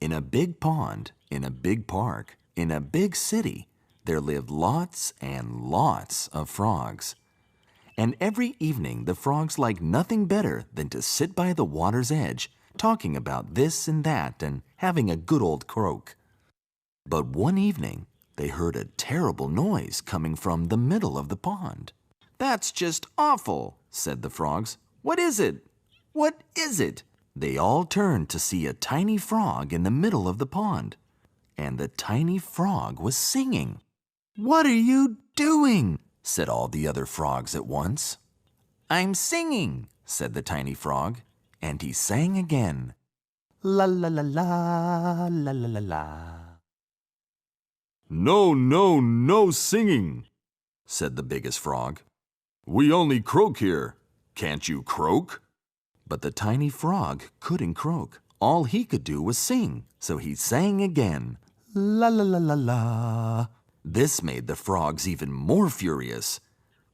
In a big pond, in a big park, in a big city, there lived lots and lots of frogs. And every evening the frogs liked nothing better than to sit by the water's edge, talking about this and that and having a good old croak. But one evening, they heard a terrible noise coming from the middle of the pond. "That's just awful," said the frogs. "What is it? What is it?" They all turned to see a tiny frog in the middle of the pond. And the tiny frog was singing. "What are you doing?" said all the other frogs at once. "I'm singing," said the tiny frog, and he sang again. La la la la, la la la la. "No, no, no singing," said the biggest frog. "We only croak here. Can't you croak?" But the tiny frog couldn't croak. All he could do was sing, so he sang again. La la la la la. This made the frogs even more furious.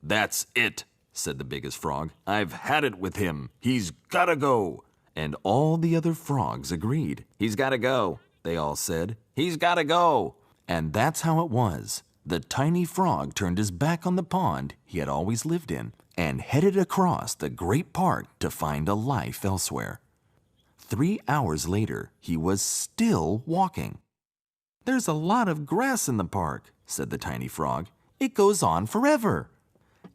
"That's it," said the biggest frog. "I've had it with him. He's gotta go." And all the other frogs agreed. "He's gotta go," they all said. "He's gotta go." And that's how it was. The tiny frog turned his back on the pond he had always lived in and headed across the great park to find a life elsewhere. 3 hours later, he was still walking. "There's a lot of grass in the park," said the tiny frog. "It goes on forever."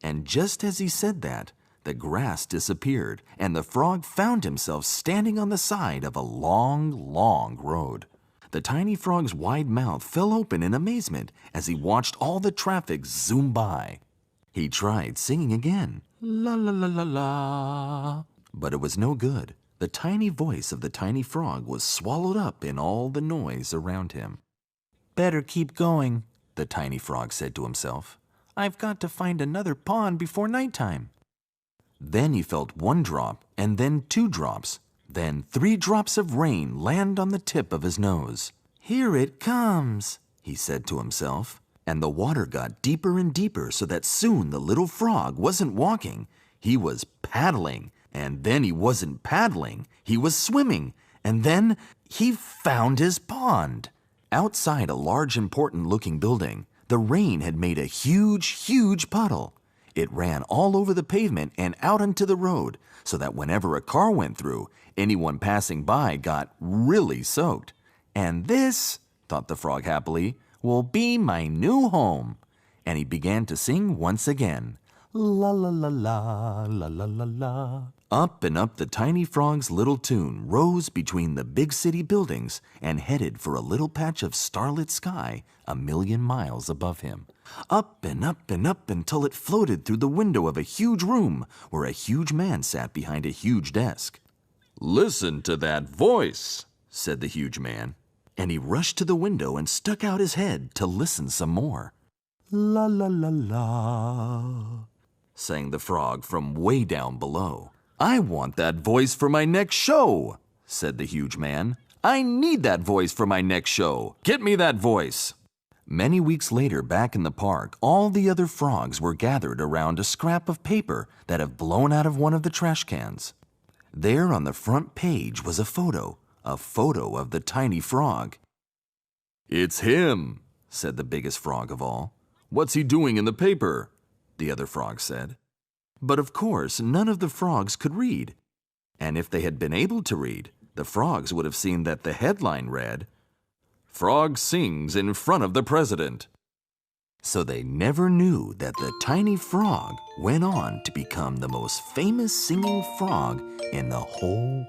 And just as he said that, the grass disappeared, and the frog found himself standing on the side of a long, long road. The tiny frog's wide mouth fell open in amazement as he watched all the traffic zoom by. He tried singing again, la la la la la, but it was no good. The tiny voice of the tiny frog was swallowed up in all the noise around him. "Better keep going," the tiny frog said to himself. "I've got to find another pond before nighttime." Then he felt 1 drop, and then 2 drops, then 3 drops of rain land on the tip of his nose. "Here it comes," he said to himself. And the water got deeper and deeper so that soon the little frog wasn't walking. He was paddling, and then he wasn't paddling. He was swimming, and then he found his pond. Outside a large, important-looking building, the rain had made a huge, huge puddle. It ran all over the pavement and out onto the road, so that whenever a car went through, anyone passing by got really soaked. "And this," thought the frog happily, "will be my new home." And he began to sing once again. La la la la, la la la la. Up and up the tiny frog's little tune rose between the big city buildings and headed for a little patch of starlit sky 1,000,000 miles above him. Up and up and up until it floated through the window of a huge room where a huge man sat behind a huge desk. "Listen to that voice," said the huge man. And he rushed to the window and stuck out his head to listen some more. La la la la, sang the frog from way down below. "I want that voice for my next show," said the huge man. "I need that voice for my next show. Get me that voice." Many weeks later, back in the park, all the other frogs were gathered around a scrap of paper that had blown out of one of the trash cans. There on the front page was a photo of the tiny frog. "It's him," said the biggest frog of all. "What's he doing in the paper?" the other frog said. But of course, none of the frogs could read. And if they had been able to read, the frogs would have seen that the headline read, "Frog sings in front of the president." So they never knew that the tiny frog went on to become the most famous singing frog in the whole